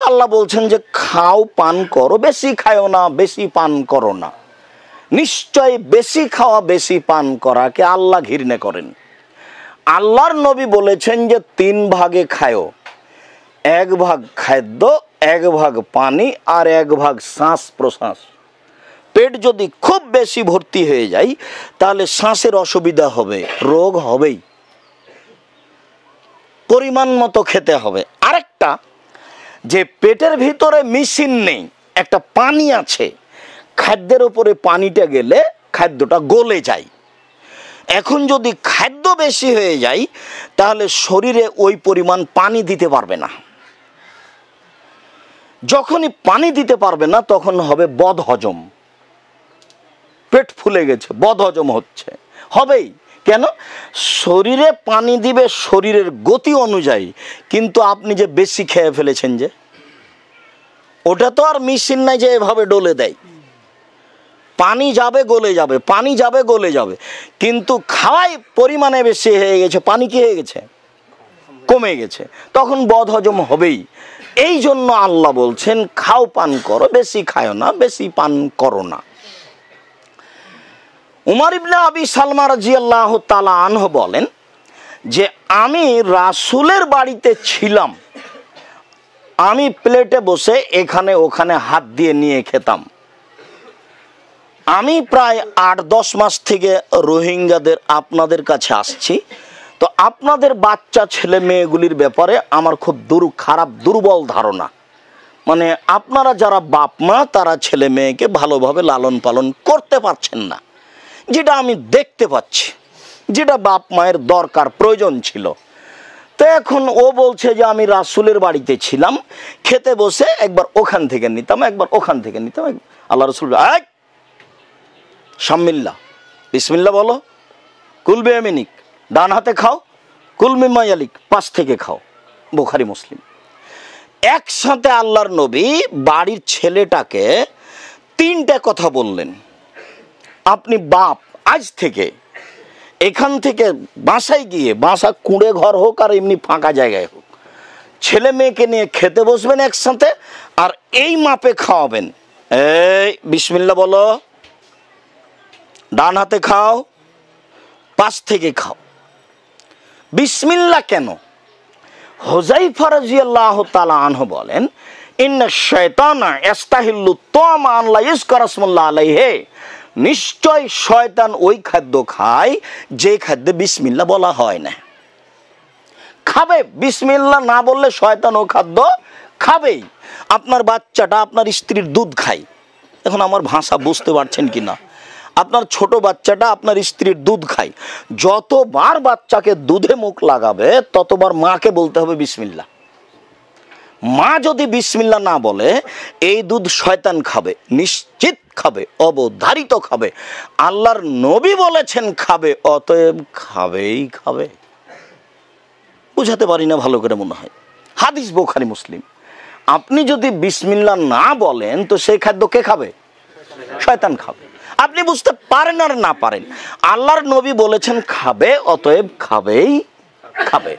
আল্লাহ বলছেন যে খাও পান করো, বেশি খাও না, বেশি পান করো না। নিশ্চয় বেশি খাওয়া বেশি পান করাকে আল্লাহ ঘৃণা করেন। আল্লাহর নবী বলেছেন যে 3 ভাগে খাও, 1 ভাগ খাদ্য, 1 ভাগ পানি, আর 1 ভাগ শ্বাস প্রশ্বাস। পেট যদি খুব বেশি ভর্তি হয়ে যায় তাহলে শ্বাসের অসুবিধা হবে, রোগ হবেই। পরিমাণ মতো খেতে হবে। আরেকটা, যে পেটের ভিতরে মেশিন নেই, একটা পানি আছে, খাদ্যের উপরে পানিটা গেলে খাদ্যটা গলে যায়। এখন যদি খাদ্য বেশি হয়ে যায় তাহলে শরীরে ওই পরিমাণ পানি দিতে পারবে না। যখনই পানি দিতে পারবে না তখন হবে বদহজম। পেট ফুলে গেছে, বদহজম হচ্ছে, হবেই। কেন? শরীরে পানি দিবে শরীরের গতি অনুযায়ী, কিন্তু আপনি যে বেশি খেয়ে ফেলেছেন, যে ওটা তো আর মেশিন নাই যে এভাবে ডলে দেয়। পানি যাবে গলে যাবে, পানি যাবে গলে যাবে, কিন্তু খাওয়াই পরিমাণে বেশি হয়ে গেছে, পানি কি হয়ে গেছে? কমে গেছে, তখন বদহজম হবেই। এই জন্য আল্লাহ বলছেন খাও পান করো, বেশি খাও না, বেশি পান করো না। উমর ইবনে আবি সালমা রাদিয়াল্লাহু তাআলা আনহু বলেন যে আমি রাসূলের বাড়িতে ছিলাম, আমি প্লেটে বসে এখানে ওখানে হাত দিয়ে নিয়ে খেতাম। আমি প্রায় 8-10 মাস থেকে রোহিঙ্গাদের আপনাদের কাছে আসছি, তো আপনাদের বাচ্চা ছেলে মেয়েগুলির ব্যাপারে আমার খুব খারাপ দুর্বল ধারণা। মানে আপনারা যারা বাপ মা তারা ছেলে মেয়েকে ভালোভাবে লালন পালন করতে পারছেন না, যেটা আমি দেখতে পাচ্ছি, যেটা বাপ মায়ের দরকার প্রয়োজন ছিল। তো এখন ও বলছে যে আমি রাসূলের বাড়িতে ছিলাম, খেতে বসে একবার ওখান থেকে নিতাম, একবার ওখান থেকে নিতাম। আল্লাহ রাসূল শামিল্লাহ, বিসমিল্লাহ বলো, কুল বিয়ামিনিক, ডান হাতে খাও, কুল মিম্মা ইয়ালিক, পাশ থেকে খাও। বুখারী মুসলিম। একসাথে আল্লাহর নবী বাড়ির ছেলেটাকে 3টে কথা বললেন। আপনি বাপ, আজ থেকে এখান থেকে বাসায় গিয়ে, বাসা কুঁড়ে ঘর হোক আর এমনি ফাঁকা জায়গায় হোক, ছেলে মেয়েকে নিয়ে খেতে বসবেন একসাথে, আর এই মাপে খাওয়াবেন। এই বিসমিল্লাহ বলো, ডান হাতে খাও, পাশ থেকে খাও। বিসমিল্লাহ কেন? হুযায়ফা রাদিয়াল্লাহু তাআলা আনহু বলেন ইন্না শাইতানা ইস্তাহিল্লু তা'আমা আন লা ইযকারা ইসমুল্লাহ আলাইহি, নিশ্চয় শয়তান ওই খাদ্য খায় যে খাদ্যে বিসমিল্লাহ বলা হয় না। খাবে, বিসমিল্লাহ না বললে শয়তান ও খাদ্য খাবেই। আপনার বাচ্চাটা আপনার স্ত্রীর দুধ খায়, এখন আমার ভাষা বুঝতে পারছেন কিনা, আপনার ছোট বাচ্চাটা আপনার স্ত্রীর দুধ খায়, যতবার বাচ্চাকে দুধে মুখ লাগাবে ততবার মাকে বলতে হবে বিসমিল্লাহ। মা যদি বিসমিল্লাহ না বলে এই দুধ শয়তান খাবে, নিশ্চিত খাবে, অবধারিত খাবে। আল্লাহর নবী বলেছেন খাবে, অতএব খাবেই খাবে। বুঝাতে পারি না ভালো করে মনে হয়। হাদিস বুখারী মুসলিম। আপনি যদি বিসমিল্লাহ না বলেন তো সেই খাদ্য কে খাবে? শয়তান খাবে। আপনি বুঝতে পারেন আর না পারেন, আল্লাহর নবী বলেছেন খাবে, অতএব খাবেই খাবে।